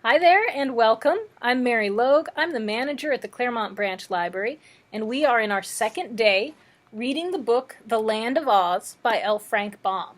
Hi there and welcome. I'm Mary Logue. I'm the manager at the Claremont Branch Library, and we are in our second day reading the book The Land of Oz by L. Frank Baum.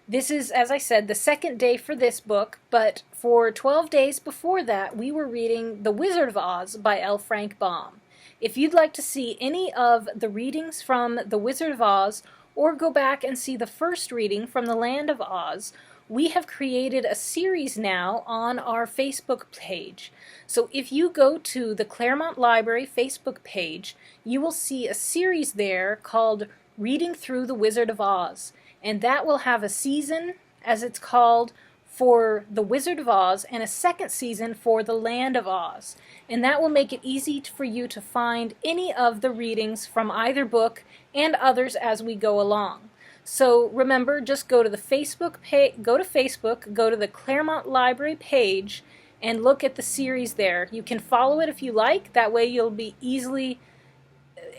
This is, as I said, the second day for this book, but for 12 days before that we were reading The Wizard of Oz by L. Frank Baum. If you'd like to see any of the readings from The Wizard of Oz, or go back and see the first reading from The Land of Oz, we have created a series now on our Facebook page. So if you go to the Claremont Library Facebook page, you will see a series there called Reading Through the Wizard of Oz. And that will have a season, as it's called, for The Wizard of Oz and a second season for The Land of Oz. And that will make it easy for you to find any of the readings from either book and others as we go along. So remember, just go to the Facebook page, go to the Claremont Library page and look at the series there. You can follow it if you like. That way you'll be easily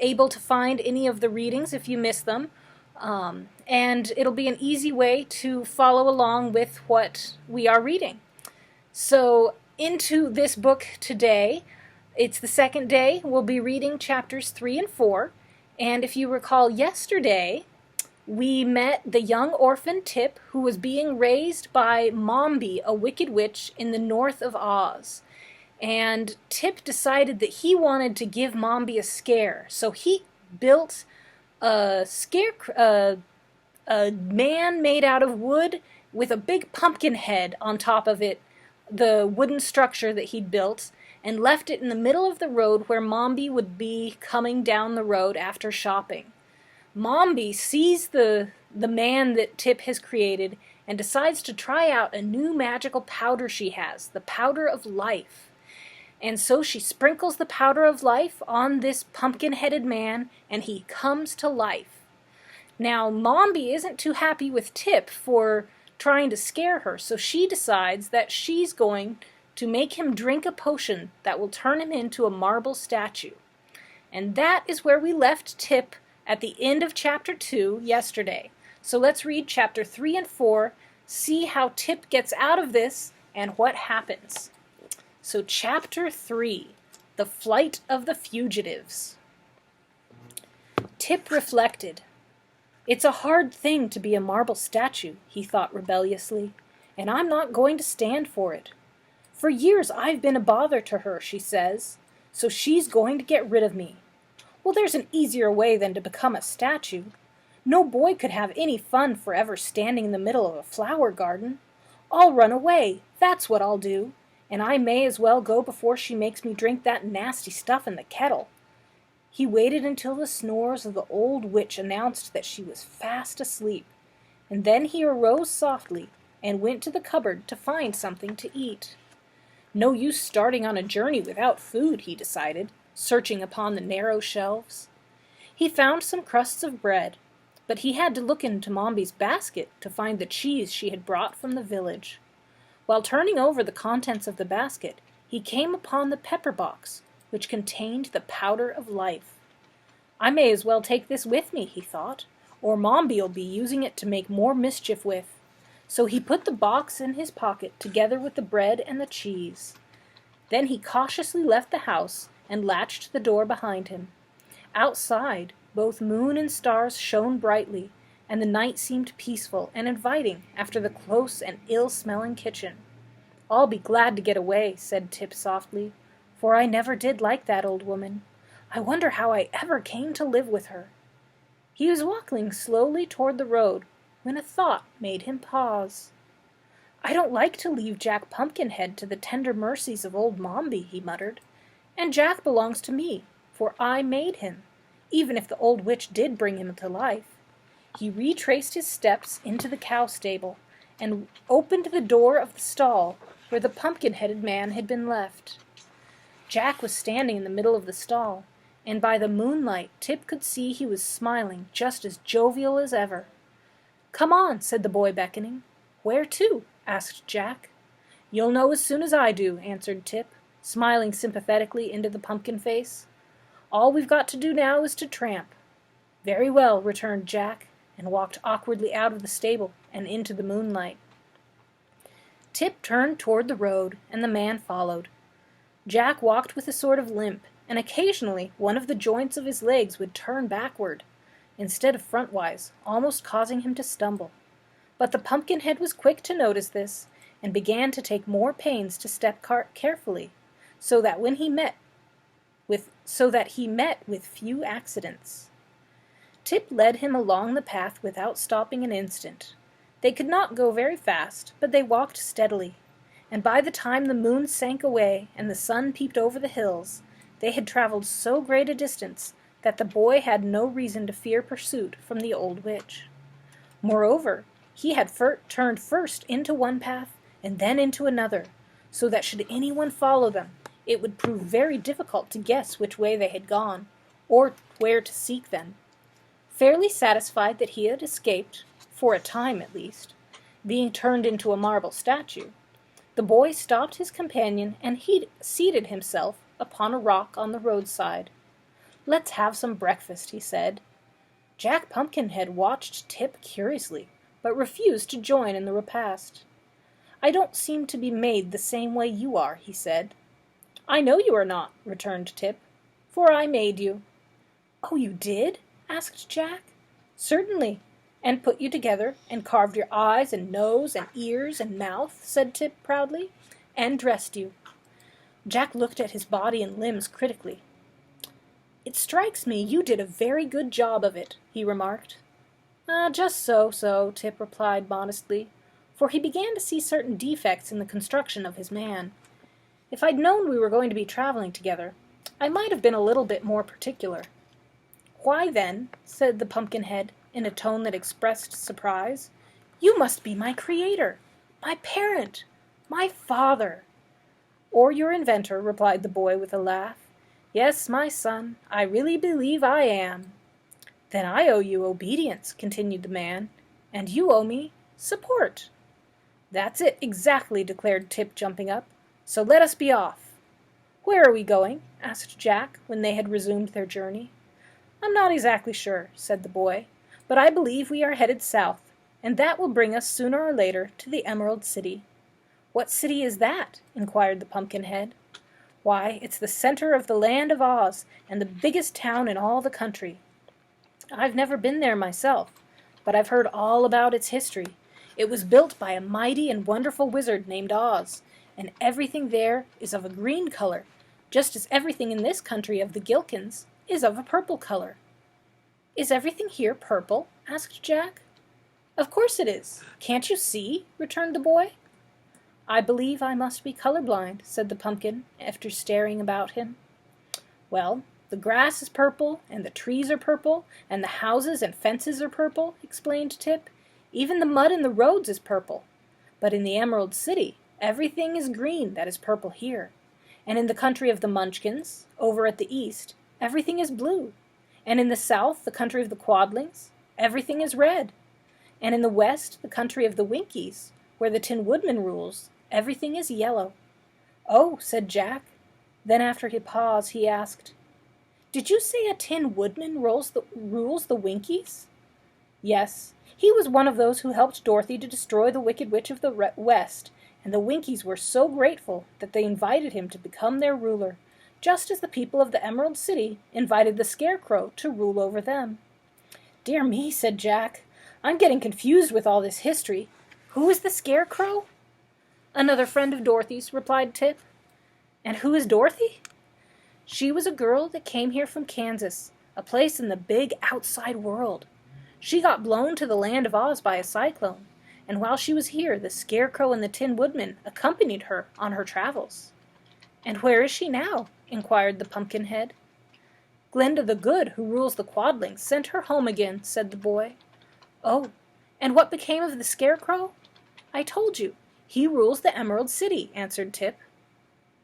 able to find any of the readings if you miss them. And it'll be an easy way to follow along with what we are reading. So into this book today, it's the second day. We'll be reading chapters 3 and 4. And if you recall yesterday, we met the young orphan Tip, who was being raised by Mombi, a wicked witch in the north of Oz. And Tip decided that he wanted to give Mombi a scare, so he built a scarecrow, a man made out of wood with a big pumpkin head on top of it, the wooden structure that he'd built, and left it in the middle of the road where Mombi would be coming down the road after shopping. Mombi sees the man that Tip has created and decides to try out a new magical powder she has, the powder of life. And so she sprinkles the powder of life on this pumpkin-headed man, and he comes to life. Now, Mombi isn't too happy with Tip for trying to scare her, so she decides that she's going to make him drink a potion that will turn him into a marble statue. And that is where we left Tip at the end of chapter 2 yesterday. So let's read chapter 3 and 4, see how Tip gets out of this and what happens. So chapter 3, The Flight of the Fugitives. Tip reflected. It's a hard thing to be a marble statue, he thought rebelliously, and I'm not going to stand for it. For years I've been a bother to her, she says, so she's going to get rid of me. Well, there's an easier way than to become a statue. No boy could have any fun forever standing in the middle of a flower garden. I'll run away, that's what I'll do, and I may as well go before she makes me drink that nasty stuff in the kettle. He waited until the snores of the old witch announced that she was fast asleep, and then he arose softly and went to the cupboard to find something to eat. No use starting on a journey without food, he decided, searching upon the narrow shelves. He found some crusts of bread, but he had to look into Mombi's basket to find the cheese she had brought from the village. While turning over the contents of the basket, he came upon the pepper box, which contained the powder of life. I may as well take this with me, he thought, or Mombi'll be using it to make more mischief with. So he put the box in his pocket together with the bread and the cheese. Then he cautiously left the house and latched the door behind him. Outside, both moon and stars shone brightly, and the night seemed peaceful and inviting after the close and ill-smelling kitchen. I'll be glad to get away, said Tip softly, for I never did like that old woman. I wonder how I ever came to live with her. He was walking slowly toward the road when a thought made him pause. I don't like to leave Jack Pumpkinhead to the tender mercies of old Mombi, he muttered. And Jack belongs to me, for I made him, even if the old witch did bring him to life. He retraced his steps into the cow stable and opened the door of the stall where the pumpkin-headed man had been left. Jack was standing in the middle of the stall, and by the moonlight Tip could see he was smiling just as jovial as ever. Come on, said the boy, beckoning. Where to? Asked Jack. You'll know as soon as I do, answered Tip, smiling sympathetically into the pumpkin face. All we've got to do now is to tramp. Very well, returned Jack, and walked awkwardly out of the stable and into the moonlight. Tip turned toward the road, and the man followed. Jack walked with a sort of limp, and occasionally one of the joints of his legs would turn backward, instead of frontwise, almost causing him to stumble. But the Pumpkinhead was quick to notice this, and began to take more pains to step carefully, so that he met with few accidents. Tip led him along the path without stopping an instant. They could not go very fast, but they walked steadily, and by the time the moon sank away and the sun peeped over the hills, they had traveled so great a distance that the boy had no reason to fear pursuit from the old witch. Moreover, he had turned first into one path and then into another, so that should anyone follow them, it would prove very difficult to guess which way they had gone, or where to seek them. Fairly satisfied that he had escaped, for a time at least, being turned into a marble statue, the boy stopped his companion and he seated himself upon a rock on the roadside. "Let's have some breakfast," he said. Jack Pumpkinhead watched Tip curiously, but refused to join in the repast. "I don't seem to be made the same way you are," he said. "I know you are not," returned Tip, "for I made you." "Oh, you did?" asked Jack. "Certainly, and put you together, and carved your eyes and nose and ears and mouth," said Tip proudly, "and dressed you." Jack looked at his body and limbs critically. "It strikes me you did a very good job of it," he remarked. Just so," Tip replied modestly, for he began to see certain defects in the construction of his man. "If I'd known we were going to be traveling together, I might have been a little bit more particular." "Why, then," said the Pumpkinhead, in a tone that expressed surprise, "you must be my creator, my parent, my father." "Or your inventor," replied the boy with a laugh. "Yes, my son, I really believe I am." "Then I owe you obedience," continued the man, "and you owe me support." "That's it, exactly," declared Tip, jumping up. "So let us be off." "Where are we going?" asked Jack, when they had resumed their journey. "I'm not exactly sure," said the boy, "but I believe we are headed south, and that will bring us sooner or later to the Emerald City." "What city is that?" inquired the Pumpkinhead. "Why, it's the center of the Land of Oz, and the biggest town in all the country. I've never been there myself, but I've heard all about its history. It was built by a mighty and wonderful wizard named Oz, and everything there is of a green color, just as everything in this country of the Gilkins is of a purple color." "Is everything here purple?" asked Jack. "Of course it is. Can't you see?" returned the boy. "I believe I must be colorblind," said the pumpkin, after staring about him. "Well, the grass is purple, and the trees are purple, and the houses and fences are purple," explained Tip. "Even the mud in the roads is purple. But in the Emerald City, everything is green that is purple here. And in the country of the Munchkins, over at the east, everything is blue. And in the south, the country of the Quadlings, everything is red. And in the west, the country of the Winkies, where the Tin Woodman rules, everything is yellow." "Oh," said Jack. Then after a pause he asked, "Did you say a Tin Woodman rules the Winkies?" "Yes. He was one of those who helped Dorothy to destroy the Wicked Witch of the West, and the Winkies were so grateful that they invited him to become their ruler, just as the people of the Emerald City invited the Scarecrow to rule over them." "Dear me," said Jack, "I'm getting confused with all this history. Who is the Scarecrow?" "Another friend of Dorothy's," replied Tip. "And who is Dorothy?" "She was a girl that came here from Kansas, a place in the big outside world. She got blown to the Land of Oz by a cyclone, and while she was here the Scarecrow and the Tin Woodman accompanied her on her travels." "And where is she now?" inquired the Pumpkinhead. "Glinda the Good, who rules the Quadlings, sent her home again," said the boy. "Oh, and what became of the Scarecrow?" "I told you. He rules the Emerald City," answered Tip.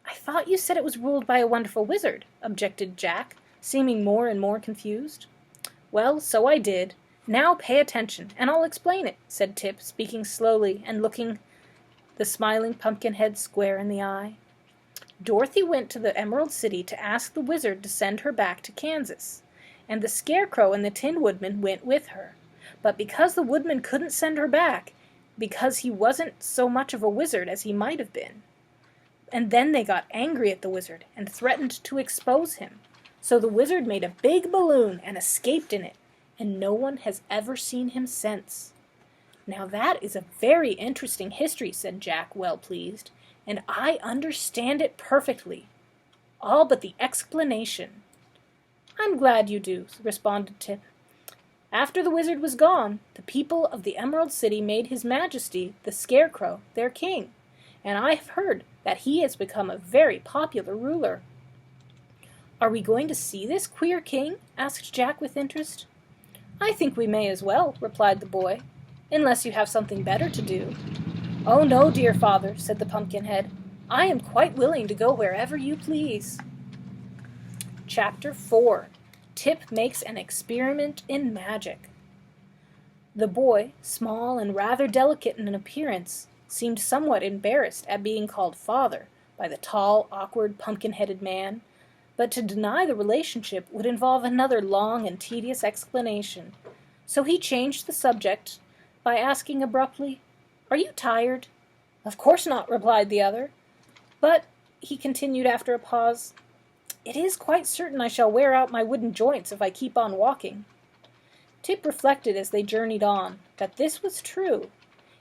"I thought you said it was ruled by a wonderful wizard," objected Jack, seeming more and more confused. "Well, so I did. Now pay attention, and I'll explain it," said Tip, speaking slowly and looking the smiling Pumpkinhead square in the eye. "Dorothy went to the Emerald City to ask the wizard to send her back to Kansas, and the Scarecrow and the Tin Woodman went with her. But because the Woodman couldn't send her back, because he wasn't so much of a wizard as he might have been. And then they got angry at the wizard and threatened to expose him. So the wizard made a big balloon and escaped in it, and no one has ever seen him since." "Now that is a very interesting history," said Jack, well pleased, "and I understand it perfectly. All but the explanation." "I'm glad you do," responded Tip. "After the wizard was gone, the people of the Emerald City made His Majesty, the Scarecrow, their king, and I have heard that he has become a very popular ruler." "Are we going to see this queer king?" asked Jack with interest. "I think we may as well," replied the boy, "unless you have something better to do." "Oh no, dear father," said the Pumpkinhead. "I am quite willing to go wherever you please." Chapter 4. Tip Makes an Experiment in Magic. The boy, small and rather delicate in appearance, seemed somewhat embarrassed at being called father by the tall, awkward, pumpkin-headed man, but to deny the relationship would involve another long and tedious explanation, so he changed the subject by asking abruptly, "Are you tired?" "Of course not," replied the other. "But," he continued after a pause, "it is quite certain I shall wear out my wooden joints if I keep on walking." Tip reflected as they journeyed on that this was true.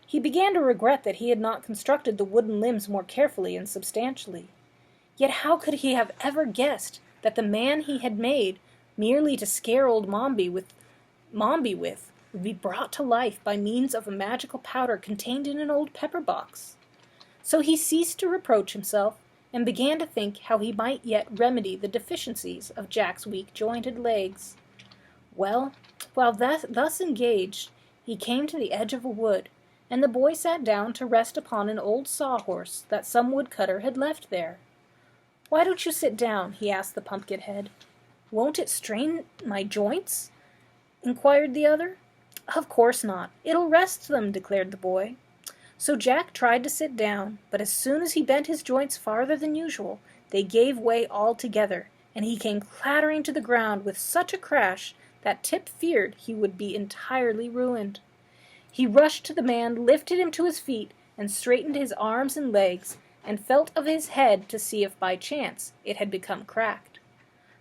He began to regret that he had not constructed the wooden limbs more carefully and substantially. Yet how could he have ever guessed that the man he had made, merely to scare old Mombi with, would be brought to life by means of a magical powder contained in an old pepper box? So he ceased to reproach himself, and began to think how he might yet remedy the deficiencies of Jack's weak-jointed legs. Well, while thus engaged, he came to the edge of a wood, and the boy sat down to rest upon an old sawhorse that some woodcutter had left there. "Why don't you sit down?" he asked the Pumpkinhead. "Won't it strain my joints?" inquired the other. "Of course not. It'll rest them," declared the boy. So Jack tried to sit down, but as soon as he bent his joints farther than usual, they gave way altogether, and he came clattering to the ground with such a crash that Tip feared he would be entirely ruined. He rushed to the man, lifted him to his feet, and straightened his arms and legs, and felt of his head to see if by chance it had become cracked.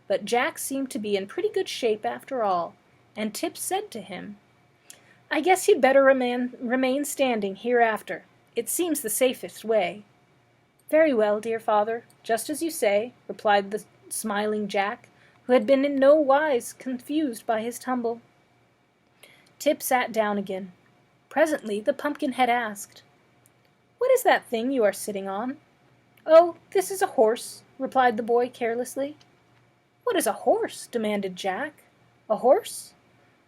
But Jack seemed to be in pretty good shape after all, and Tip said to him, "I guess you'd better remain standing hereafter. It seems the safest way." "Very well, dear father, just as you say," replied the smiling Jack, who had been in no wise confused by his tumble. Tip sat down again. Presently the Pumpkinhead asked, "What is that thing you are sitting on?" "Oh, this is a horse," replied the boy carelessly. "What is a horse?" demanded Jack. "A horse?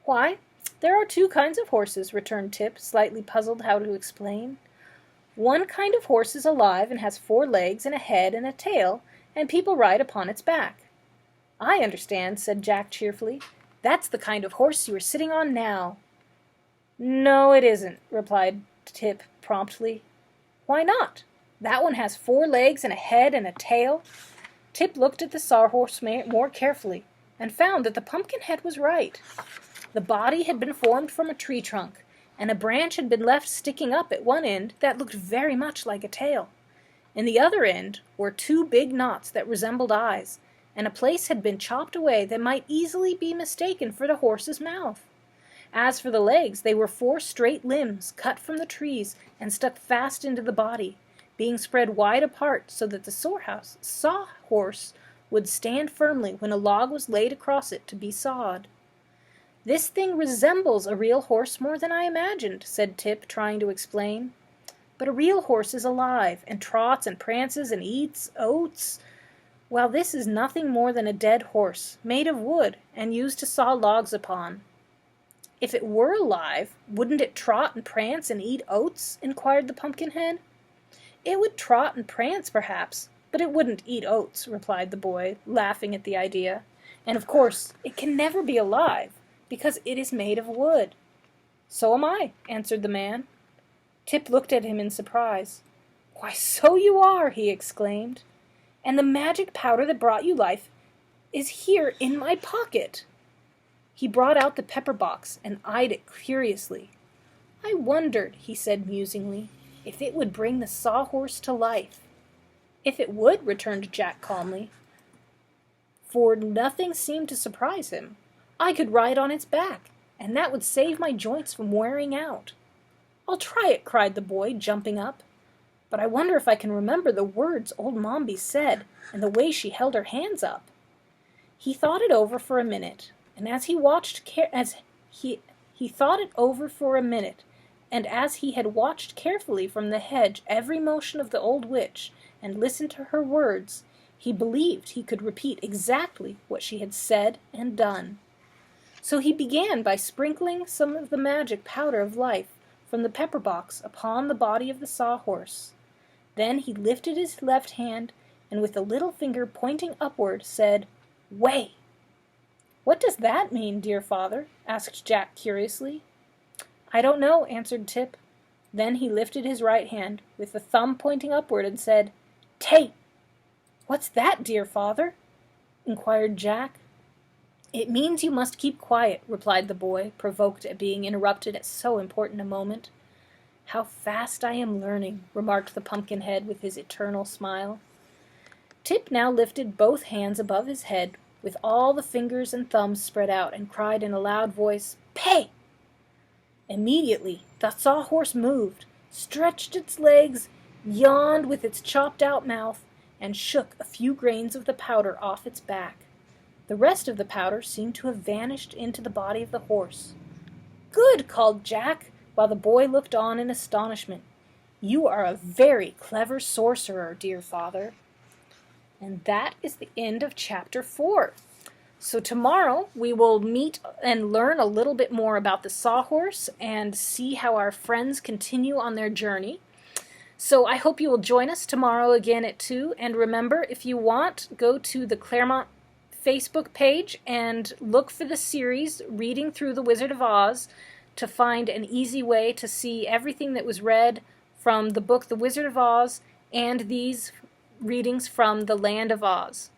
Why, there are two kinds of horses," returned Tip, slightly puzzled how to explain. "One kind of horse is alive and has 4 legs and a head and a tail, and people ride upon its back." "I understand," said Jack cheerfully. "That's the kind of horse you are sitting on now." "No, it isn't," replied Tip promptly. "Why not? That one has 4 legs and a head and a tail." Tip looked at the sawhorse more carefully, and found that the Pumpkinhead was right. The body had been formed from a tree trunk, and a branch had been left sticking up at one end that looked very much like a tail. In the other end were 2 big knots that resembled eyes, and a place had been chopped away that might easily be mistaken for the horse's mouth. As for the legs, they were 4 straight limbs cut from the trees and stuck fast into the body, being spread wide apart so that the sawhorse would stand firmly when a log was laid across it to be sawed. "This thing resembles a real horse more than I imagined," said Tip, trying to explain. "But a real horse is alive, and trots and prances and eats oats, while this is nothing more than a dead horse, made of wood and used to saw logs upon." "If it were alive, wouldn't it trot and prance and eat oats?" inquired the Pumpkinhead. "It would trot and prance, perhaps, but it wouldn't eat oats," replied the boy, laughing at the idea. "And of course it can never be alive, because it is made of wood." "So am I," answered the man. Tip looked at him in surprise. "Why, so you are!" he exclaimed. "And the magic powder that brought you life is here in my pocket." He brought out the pepper box and eyed it curiously. I wondered, he said musingly, if it would bring the sawhorse to life. If it would, returned Jack calmly, for nothing seemed to surprise him. I could ride on its back, and that would save my joints from wearing out. I'll try it, cried the boy, jumping up. But I wonder if I can remember the words old Mombi said and the way she held her hands up. He thought it over for a minute, and as he thought it over for a minute, and as he had watched carefully from the hedge every motion of the old witch and listened to her words, he believed he could repeat exactly what she had said and done. So he began by sprinkling some of the magic powder of life from the pepper box upon the body of the sawhorse. Then he lifted his left hand, and with the little finger pointing upward, said, "Way!" "What does that mean, dear father?" asked Jack curiously. "I don't know," answered Tip. Then he lifted his right hand, with the thumb pointing upward, and said, "Tay!" "What's that, dear father?" inquired Jack. "It means you must keep quiet," replied the boy, provoked at being interrupted at so important a moment. "How fast I am learning," remarked the Pumpkinhead with his eternal smile. Tip now lifted both hands above his head, with all the fingers and thumbs spread out, and cried in a loud voice, "Pay!" Immediately the sawhorse moved, stretched its legs, yawned with its chopped-out mouth, and shook a few grains of the powder off its back. The rest of the powder seemed to have vanished into the body of the horse. "Good!" called Jack, while the boy looked on in astonishment. "You are a very clever sorcerer, dear father." And that is the end of Chapter 4. So tomorrow we will meet and learn a little bit more about the sawhorse and see how our friends continue on their journey. So I hope you will join us tomorrow again at 2. And remember, if you want, go to the Claremont Facebook page and look for the series Reading Through the Wizard of Oz to find an easy way to see everything that was read from the book The Wizard of Oz and these readings from the Land of Oz.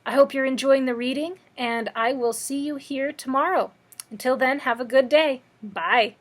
I hope you're enjoying the reading, and I will see you here tomorrow. Until then, have a good day. Bye.